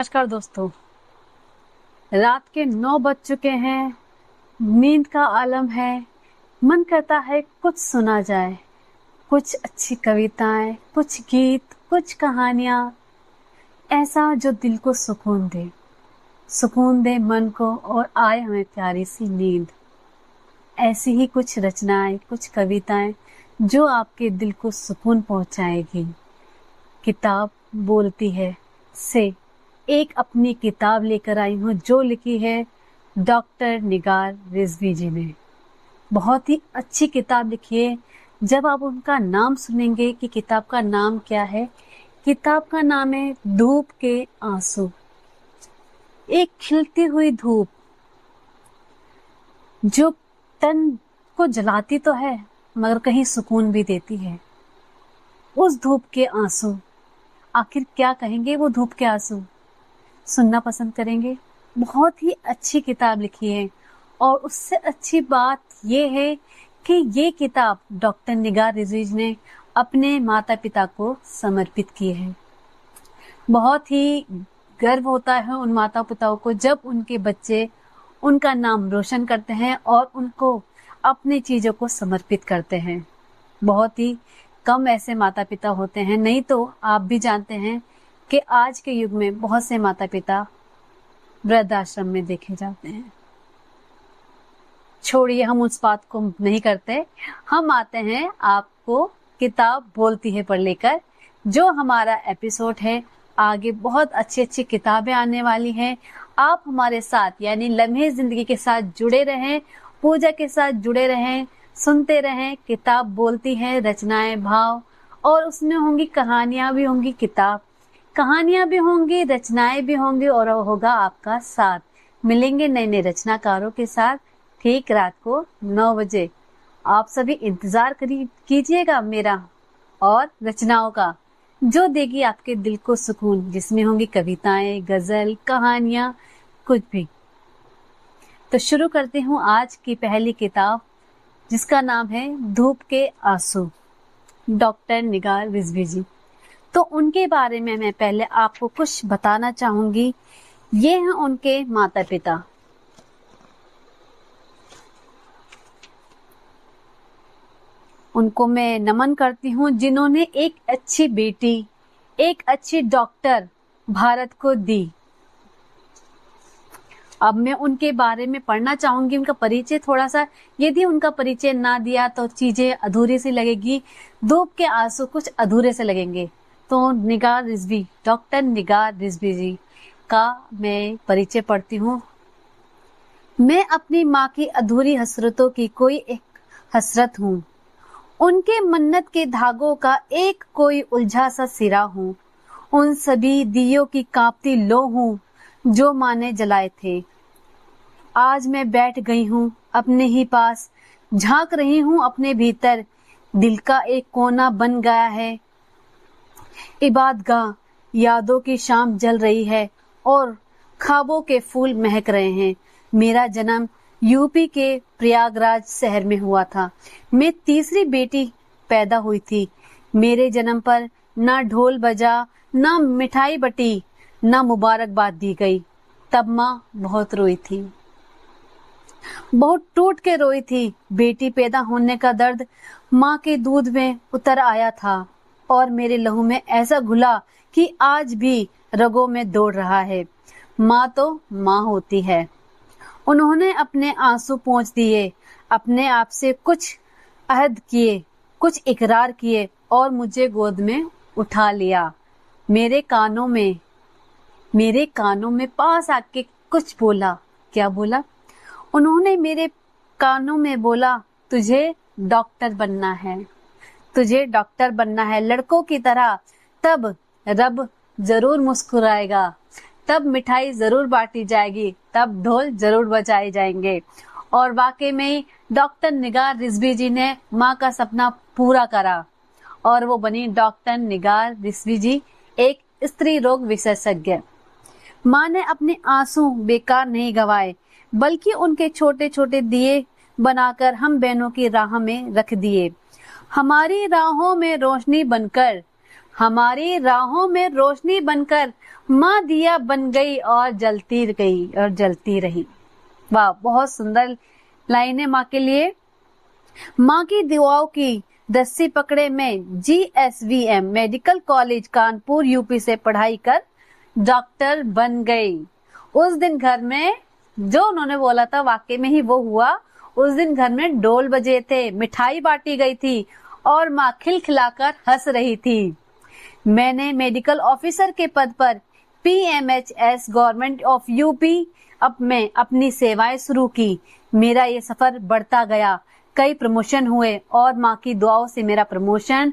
नमस्कार दोस्तों। रात के 9 बज चुके हैं। नींद का आलम है। मन करता है कुछ सुना जाए, कुछ अच्छी कविताएं, कुछ गीत, कुछ कहानियां, ऐसा जो दिल को सुकून दे मन को और आए हमें प्यारी सी नींद। ऐसी ही कुछ रचनाएं, कुछ कविताएं जो आपके दिल को सुकून पहुंचाएगी। किताब बोलती है से एक अपनी किताब लेकर आई हूँ जो लिखी है डॉक्टर निगार रिजवी जी ने। बहुत ही अच्छी किताब लिखी है। जब आप उनका नाम सुनेंगे कि किताब का नाम क्या है, किताब का नाम है धूप के आंसू। एक खिलती हुई धूप जो तन को जलाती तो है मगर कहीं सुकून भी देती है। उस धूप के आंसू, आखिर क्या कहेंगे वो धूप के आंसू, सुनना पसंद करेंगे। बहुत ही अच्छी किताब लिखी है और उससे अच्छी बात ये है कि ये किताब डॉक्टर निगार रिजवी ने अपने माता पिता को समर्पित की है। बहुत ही गर्व होता है उन माता पिताओं को जब उनके बच्चे उनका नाम रोशन करते हैं और उनको अपनी चीजों को समर्पित करते हैं। बहुत ही कम ऐसे माता पिता होते हैं, नहीं तो आप भी जानते हैं कि आज के युग में बहुत से माता पिता वृद्धाश्रम में देखे जाते हैं। छोड़िए, हम उस बात को नहीं करते। हम आते हैं आपको किताब बोलती है पर लेकर। जो हमारा एपिसोड है, आगे बहुत अच्छी अच्छी किताबें आने वाली हैं। आप हमारे साथ यानी लम्हे जिंदगी के साथ जुड़े रहें, पूजा के साथ जुड़े रहें, सुनते रहें। किताब बोलती है, रचनाएं, भाव, और उसमें होंगी कहानियां भी होंगी, कहानियां भी होंगी, रचनाएं भी होंगी और होगा आपका साथ। मिलेंगे नए नए रचनाकारों के साथ ठीक रात को 9 बजे। आप सभी इंतजार कीजिएगा मेरा और रचनाओं का, जो देगी आपके दिल को सुकून, जिसमें होंगी कविताएं, गजल, कहानियां, कुछ भी। तो शुरू करती हूँ आज की पहली किताब जिसका नाम है धूप के आंसू, डॉक्टर निगार रिजवी जी। तो उनके बारे में मैं पहले आपको कुछ बताना चाहूंगी। ये हैं उनके माता पिता। उनको मैं नमन करती हूँ जिन्होंने एक अच्छी बेटी, एक अच्छी डॉक्टर भारत को दी। अब मैं उनके बारे में पढ़ना चाहूंगी, उनका परिचय थोड़ा सा। यदि उनका परिचय ना दिया तो चीजें अधूरी सी लगेगी, धूप के आंसू कुछ अधूरे से लगेंगे। तो निगार रिजवी, डॉक्टर निगार रिजवी जी का मैं परिचय पढ़ती हूँ। मैं अपनी माँ की अधूरी हसरतों की कोई एक हसरत हूँ। उनके मन्नत के धागों का एक कोई उलझा सा सिरा हूँ। उन सभी दियों की कांपती लो हूँ जो माँ ने जलाए थे। आज मैं बैठ गई हूँ अपने ही पास, झांक रही हूँ अपने भीतर। दिल का एक कोना बन गया है इबादगाह, यादों की शाम जल रही है और ख्वाबों के फूल महक रहे हैं। मेरा जन्म यूपी के प्रयागराज शहर में हुआ था। मैं तीसरी बेटी पैदा हुई थी। मेरे जन्म पर ना ढोल बजा, ना मिठाई बटी, ना मुबारकबाद दी गई। तब माँ बहुत रोई थी, बहुत टूट के रोई थी। बेटी पैदा होने का दर्द माँ के दूध में उतर आया था और मेरे लहू में ऐसा घुला कि आज भी रगों में दौड़ रहा है। माँ तो माँ होती है। उन्होंने अपने आंसू पोंछ दिए, अपने आप से कुछ अहद किए, कुछ इकरार किए और मुझे गोद में उठा लिया। मेरे कानों में पास आके कुछ बोला। क्या बोला? उन्होंने मेरे कानों में बोला, तुझे डॉक्टर बनना है, तुझे डॉक्टर बनना है लड़कों की तरह। तब रब जरूर मुस्कुराएगा, तब मिठाई जरूर बांटी जाएगी, तब ढोल जरूर बजाए जाएंगे। और वाकई में डॉक्टर निगार रिजवी जी ने माँ का सपना पूरा करा और वो बनी डॉक्टर निगार रिजवी जी, एक स्त्री रोग विशेषज्ञ। माँ ने अपने आंसू बेकार नहीं गवाए, बल्कि उनके छोटे छोटे दिए बनाकर हम बहनों की राह में रख दिए। हमारी राहों में रोशनी बनकर हमारी राहों में रोशनी बनकर माँ दिया बन गई और जलती गई और जलती रही। वाह, बहुत सुंदर लाइन है माँ के लिए। माँ की दुआओं की रस्सी पकड़े मैं GSVM medical college Kanpur UP से पढ़ाई कर डॉक्टर बन गई। उस दिन घर में जो उन्होंने बोला था वाकई में ही वो हुआ। उस दिन घर में ढोल बजे थे, मिठाई बांटी गई थी और माँ खिलखिलाकर हंस रही थी। मैंने मेडिकल ऑफिसर के पद पर PMHS गवर्नमेंट ऑफ यूपी अब मैं अपनी सेवाएं शुरू की। मेरा ये सफर बढ़ता गया, कई प्रमोशन हुए और माँ की दुआओं से मेरा promotion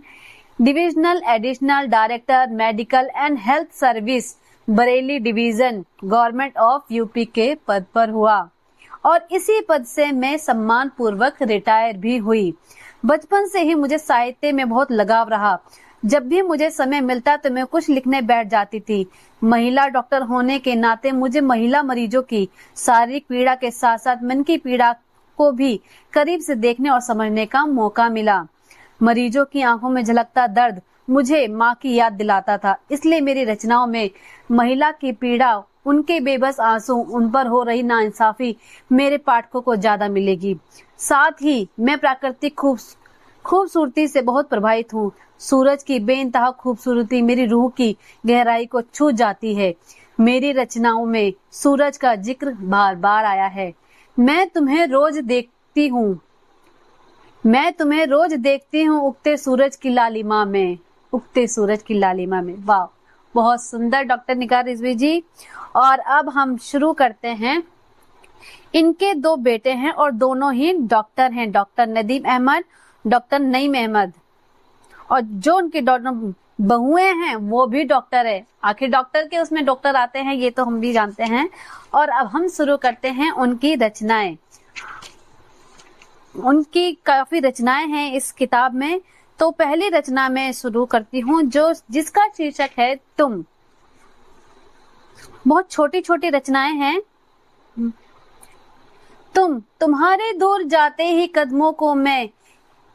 divisional additional director medical and health service Bareilly division government of UP के पद पर हुआ और इसी पद से मैं सम्मान पूर्वक रिटायर भी हुई। बचपन से ही मुझे साहित्य में बहुत लगाव रहा। जब भी मुझे समय मिलता तो मैं कुछ लिखने बैठ जाती थी। महिला डॉक्टर होने के नाते मुझे महिला मरीजों की शारीरिक पीड़ा के साथ साथ मन की पीड़ा को भी करीब से देखने और समझने का मौका मिला। मरीजों की आंखों में झलकता दर्द मुझे माँ की याद दिलाता था, इसलिए मेरी रचनाओं में महिला की पीड़ा, उनके बेबस आंसू, उन पर हो रही नाइंसाफी मेरे पाठकों को ज्यादा मिलेगी। साथ ही मैं प्राकृतिक खूबसूरती से बहुत प्रभावित हूँ। सूरज की बेइंतहा खूबसूरती मेरी रूह की गहराई को छू जाती है। मेरी रचनाओं में सूरज का जिक्र बार बार आया है। मैं तुम्हें रोज देखती हूँ उगते सूरज की लालिमा में, उगते सूरज की लालिमा में। वाह, बहुत सुंदर डॉक्टर निगार रिजवी जी। और अब हम शुरू करते हैं। इनके 2 बेटे हैं और दोनों ही डॉक्टर हैं, डॉक्टर नदीम अहमद, डॉक्टर नईम अहमद। और जो उनके बहुएं हैं वो भी डॉक्टर है। आखिर डॉक्टर के उसमें डॉक्टर आते हैं, ये तो हम भी जानते हैं। और अब हम शुरू करते हैं उनकी रचनाएं। उनकी काफी रचनाएं हैं इस किताब में। तो पहली रचना में शुरू करती हूँ जिसका शीर्षक है तुम। बहुत छोटी छोटी रचनाएं हैं। तुम्हारे दूर जाते ही कदमों को मैं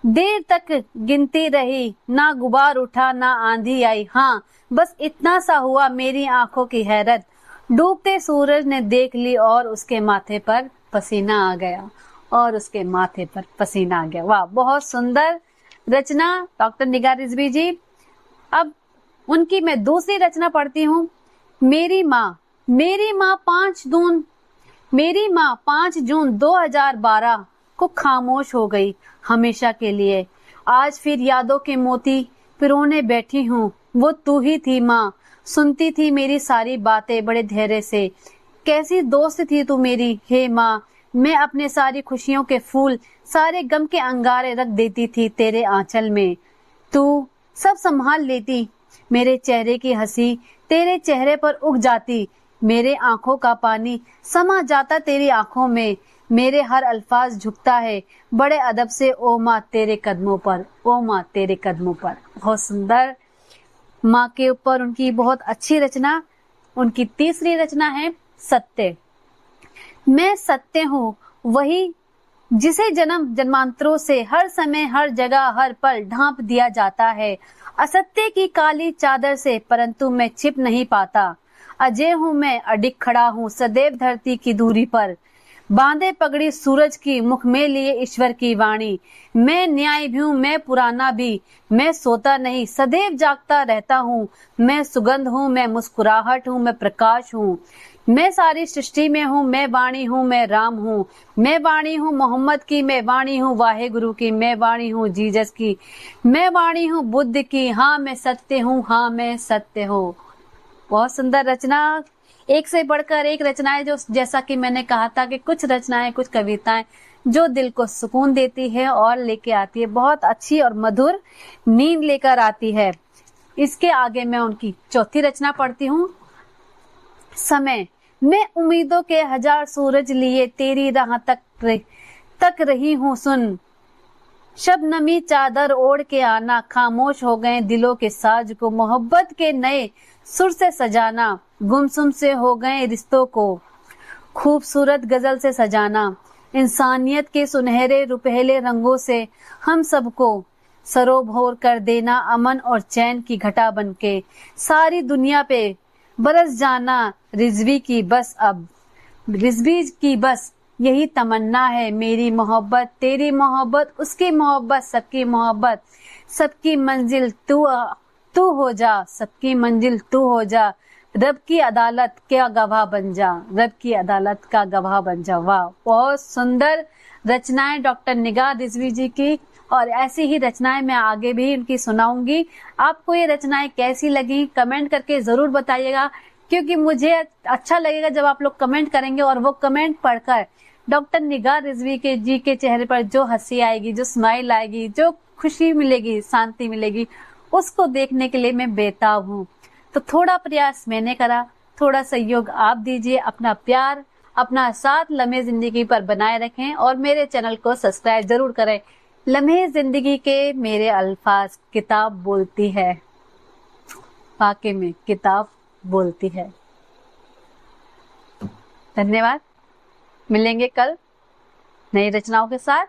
देर तक गिनती रही, ना गुबार उठा ना आंधी आई, हाँ बस इतना सा हुआ मेरी आंखों की हैरत, डूबते सूरज ने देख ली और उसके माथे पर पसीना आ गया, और उसके माथे पर पसीना आ गया। वाह, बहुत सुंदर रचना डॉक्टर निगार रिजवी जी। अब उनकी मैं दूसरी रचना पढ़ती हूँ। मेरी माँ 5 जून 2012 को खामोश हो गई हमेशा के लिए। आज फिर यादों के मोती पिरोने बैठी हूँ। वो तू ही थी माँ, सुनती थी मेरी सारी बातें बड़े धैर्य से। कैसी दोस्त थी तू मेरी हे माँ, मैं अपने सारी खुशियों के फूल, सारे गम के अंगारे रख देती थी तेरे आंचल में। तू सब संभाल लेती, मेरे चेहरे की हंसी तेरे चेहरे पर उग जाती, मेरे आंखों का पानी समा जाता तेरी आंखों में, मेरे हर अल्फाज झुकता है बड़े अदब से ओ माँ तेरे कदमों पर, ओ माँ तेरे कदमों पर। बहुत सुंदर माँ के ऊपर उनकी बहुत अच्छी रचना। उनकी तीसरी रचना है सत्य। मैं सत्य हूँ वही जिसे जन्म जन्मांतरों से हर समय हर जगह हर पल ढांप दिया जाता है असत्य की काली चादर से, परंतु मैं छिप नहीं पाता। अजय हूँ मैं, अडिग खड़ा हूँ सदैव धरती की दूरी पर, बांधे पगड़ी सूरज की, मुख में लिए ईश्वर की वाणी। मैं न्याय भी हूँ, मैं पुराना भी, मैं सोता नहीं सदैव जागता रहता हूँ। मैं सुगंध हूँ, मैं मुस्कुराहट हूँ, मैं प्रकाश हूँ, मैं सारी सृष्टि में हूँ। मैं वाणी हूँ, मैं राम हूँ, मैं वाणी हूँ मोहम्मद की, मैं वाणी हूँ वाहे गुरु की, मैं वाणी हूँ जीसस की, मैं वाणी हूँ बुद्ध की। हाँ मैं सत्य हूँ, हाँ मैं सत्य हूँ। बहुत सुंदर रचना, एक से बढ़कर एक रचनाएं, जो जैसा कि मैंने कहा था कि कुछ रचनाएं, कुछ कविताएं जो दिल को सुकून देती है और लेके आती है, बहुत अच्छी और मधुर नींद लेकर आती है। इसके आगे मैं उनकी चौथी रचना पढ़ती हूँ। समय। मैं उम्मीदों के 1000 सूरज लिए तेरी राह तक रही हूँ सुन, शबनमी चादर ओढ़ के आना, खामोश हो गए दिलों के साज को मोहब्बत के नए सुर से सजाना, गुमसुम से हो गए रिश्तों को खूबसूरत गजल से सजाना, इंसानियत के सुनहरे रुपहले रंगों से हम सबको सरोभोर कर देना अमन और चैन की घटा बनके, सारी दुनिया पे बरस जाना रिजवी की बस अब, रिजवी की बस यही तमन्ना है मेरी मोहब्बत, तेरी मोहब्बत, उसकी मोहब्बत, सबकी मोहब्बत, सबकी मंजिल तू हो जा, सबकी मंजिल तू हो जा, रब की अदालत का गवाह बन जा, रब की अदालत का गवाह बन जा। वाह, बहुत सुंदर रचनाएं डॉक्टर निगार रिजवी जी की, और ऐसी ही रचनाएं मैं आगे भी उनकी सुनाऊंगी। आपको ये रचनाएं कैसी लगी कमेंट करके जरूर बताइएगा, क्योंकि मुझे अच्छा लगेगा जब आप लोग कमेंट करेंगे और वो कमेंट पढ़कर डॉक्टर निगार रिजवी के जी के चेहरे पर जो हंसी आएगी, जो स्माइल आएगी, जो खुशी मिलेगी, शांति मिलेगी, उसको देखने के लिए मैं बेताब हूँ। तो थोड़ा प्रयास मैंने करा, थोड़ा सहयोग आप दीजिए, अपना प्यार, अपना साथ लम्हे जिंदगी पर बनाए रखें और मेरे चैनल को सब्सक्राइब जरूर करें। लम्हे जिंदगी के मेरे अल्फाज, किताब बोलती है, वाकई में किताब बोलती है। धन्यवाद। मिलेंगे कल नई रचनाओं के साथ।